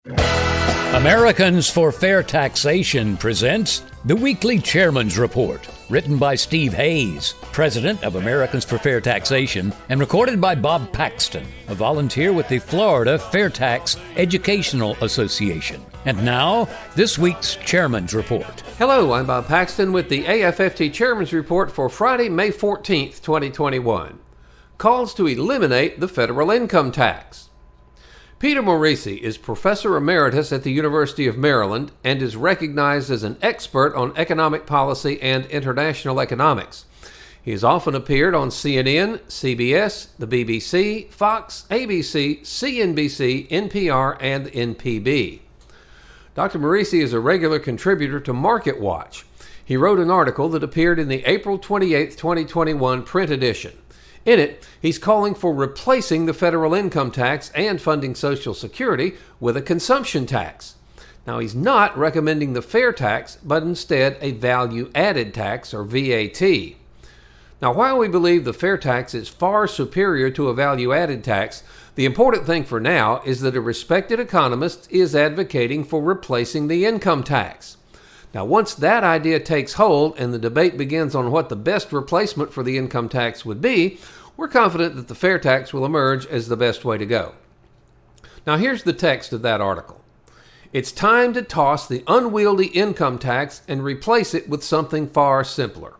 Americans for Fair Taxation presents the Weekly Chairman's Report, written by Steve Hayes, president of Americans for Fair Taxation, and recorded by Bob Paxton, a volunteer with the Florida FAIRtax Educational Association. And now, this week's Chairman's Report. Hello, I'm Bob Paxton with the AFFT Chairman's Report for Friday, May 14th, 2021. Calls to eliminate the federal income tax. Peter Morisi is Professor Emeritus at the University of Maryland and is recognized as an expert on economic policy and international economics. He has often appeared on CNN, CBS, the BBC, Fox, ABC, CNBC, NPR, and NPB. Dr. Morisi is a regular contributor to Market Watch. He wrote an article that appeared in the April 28, 2021 print edition. In it, he's calling for replacing the federal income tax and funding Social Security with a consumption tax. Now, he's not recommending the fair tax, but instead a value-added tax, or VAT. Now, while we believe the fair tax is far superior to a value-added tax, the important thing for now is that a respected economist is advocating for replacing the income tax. Now, once that idea takes hold and the debate begins on what the best replacement for the income tax would be, we're confident that the fair tax will emerge as the best way to go. Now, here's the text of that article. It's time to toss the unwieldy income tax and replace it with something far simpler.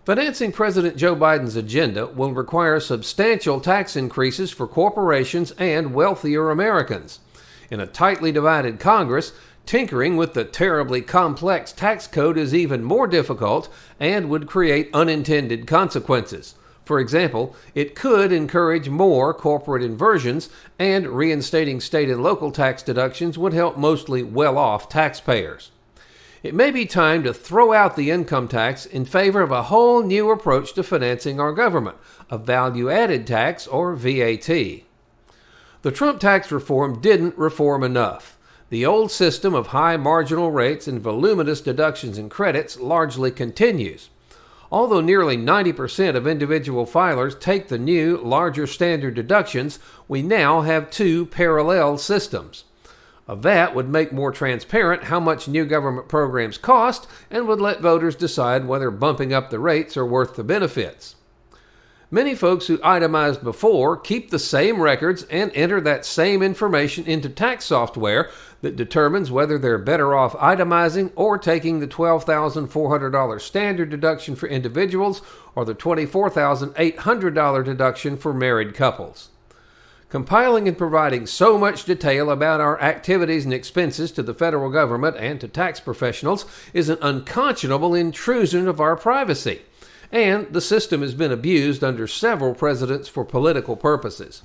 Financing President Joe Biden's agenda will require substantial tax increases for corporations and wealthier Americans. In a tightly divided Congress, tinkering with the terribly complex tax code is even more difficult and would create unintended consequences. For example, it could encourage more corporate inversions, and reinstating state and local tax deductions would help mostly well-off taxpayers. It may be time to throw out the income tax in favor of a whole new approach to financing our government, a value-added tax, or VAT. The Trump tax reform didn't reform enough. The old system of high marginal rates and voluminous deductions and credits largely continues. Although nearly 90% of individual filers take the new, larger standard deductions, we now have two parallel systems. A VAT would make more transparent how much new government programs cost and would let voters decide whether bumping up the rates are worth the benefits. Many folks who itemized before keep the same records and enter that same information into tax software that determines whether they're better off itemizing or taking the $12,400 standard deduction for individuals or the $24,800 deduction for married couples. Compiling and providing so much detail about our activities and expenses to the federal government and to tax professionals is an unconscionable intrusion of our privacy. And the system has been abused under several presidents for political purposes.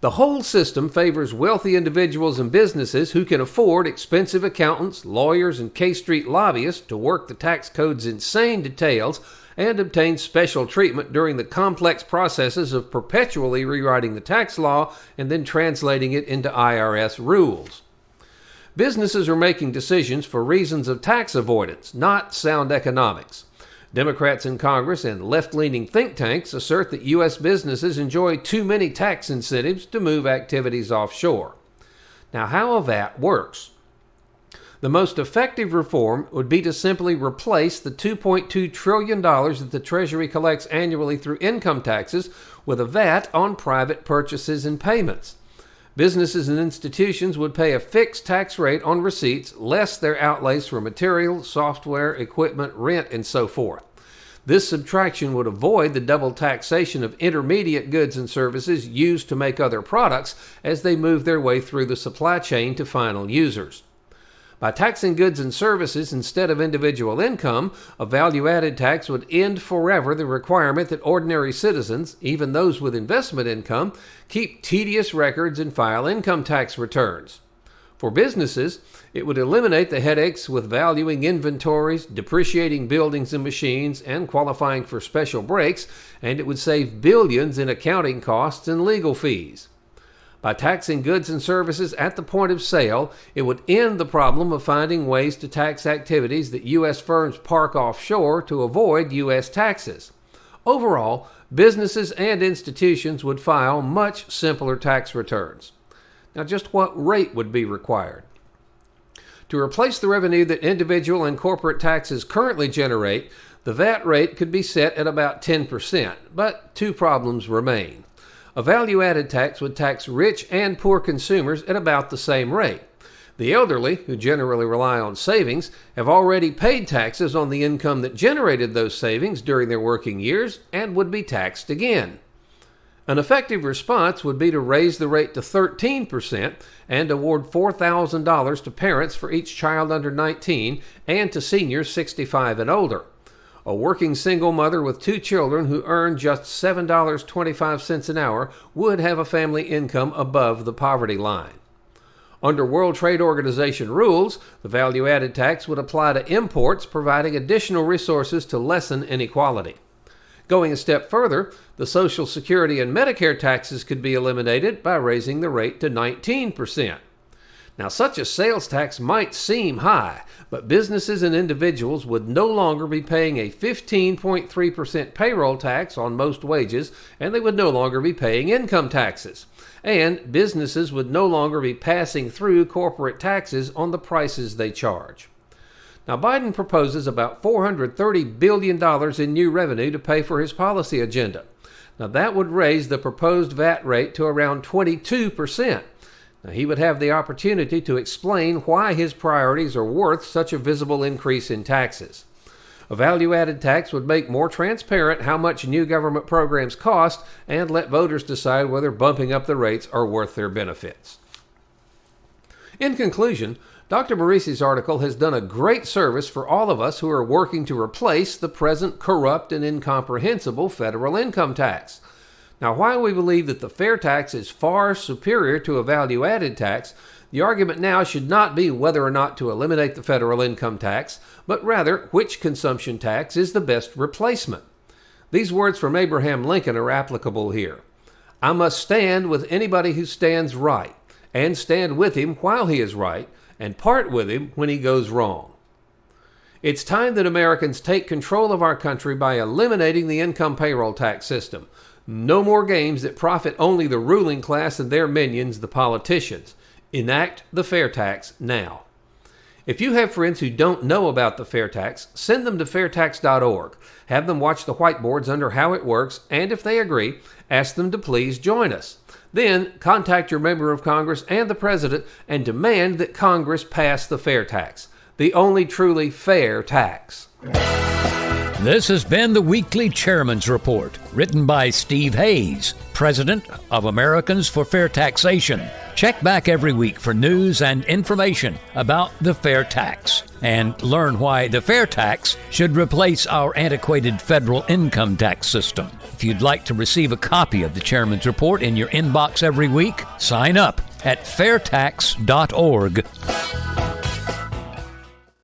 The whole system favors wealthy individuals and businesses who can afford expensive accountants, lawyers, and K Street lobbyists to work the tax code's insane details and obtain special treatment during the complex processes of perpetually rewriting the tax law and then translating it into IRS rules. Businesses are making decisions for reasons of tax avoidance, not sound economics. Democrats in Congress and left-leaning think tanks assert that U.S. businesses enjoy too many tax incentives to move activities offshore. Now, how a VAT works. The most effective reform would be to simply replace the $2.2 trillion that the Treasury collects annually through income taxes with a VAT on private purchases and payments. Businesses and institutions would pay a fixed tax rate on receipts less their outlays for materials, software, equipment, rent, and so forth. This subtraction would avoid the double taxation of intermediate goods and services used to make other products as they move their way through the supply chain to final users. By taxing goods and services instead of individual income, a value-added tax would end forever the requirement that ordinary citizens, even those with investment income, keep tedious records and file income tax returns. For businesses, it would eliminate the headaches with valuing inventories, depreciating buildings and machines, and qualifying for special breaks, and it would save billions in accounting costs and legal fees. By taxing goods and services at the point of sale, it would end the problem of finding ways to tax activities that U.S. firms park offshore to avoid U.S. taxes. Overall, businesses and institutions would file much simpler tax returns. Now, just what rate would be required? To replace the revenue that individual and corporate taxes currently generate, the VAT rate could be set at about 10%, but two problems remain. A value-added tax would tax rich and poor consumers at about the same rate. The elderly, who generally rely on savings, have already paid taxes on the income that generated those savings during their working years and would be taxed again. An effective response would be to raise the rate to 13% and award $4,000 to parents for each child under 19 and to seniors 65 and older. A working single mother with two children who earn just $7.25 an hour would have a family income above the poverty line. Under World Trade Organization rules, the value-added tax would apply to imports, providing additional resources to lessen inequality. Going a step further, the Social Security and Medicare taxes could be eliminated by raising the rate to 19%. Now, such a sales tax might seem high, but businesses and individuals would no longer be paying a 15.3% payroll tax on most wages, and they would no longer be paying income taxes. And businesses would no longer be passing through corporate taxes on the prices they charge. Now, Biden proposes about $430 billion in new revenue to pay for his policy agenda. Now, that would raise the proposed VAT rate to around 22%. Now, he would have the opportunity to explain why his priorities are worth such a visible increase in taxes. A value-added tax would make more transparent how much new government programs cost and let voters decide whether bumping up the rates are worth their benefits. In conclusion, Dr. Morisi's article has done a great service for all of us who are working to replace the present corrupt and incomprehensible federal income tax. Now, while we believe that the FAIRtax is far superior to a value-added tax, the argument now should not be whether or not to eliminate the federal income tax, but rather which consumption tax is the best replacement. These words from Abraham Lincoln are applicable here. I must stand with anybody who stands right, and stand with him while he is right, and part with him when he goes wrong. It's time that Americans take control of our country by eliminating the income payroll tax system. No more games that profit only the ruling class and their minions, the politicians. Enact the FAIRtax now. If you have friends who don't know about the FAIRtax, send them to FAIRtax.org. Have them watch the whiteboards under how it works, and if they agree, ask them to please join us. Then contact your member of Congress and the President and demand that Congress pass the FAIRtax, the only truly fair tax. This has been the Weekly Chairman's Report, written by Steve Hayes, President of Americans for Fair Taxation. Check back every week for news and information about the fair tax, and learn why the fair tax should replace our antiquated federal income tax system. If you'd like to receive a copy of the Chairman's Report in your inbox every week, sign up at FAIRtax.org.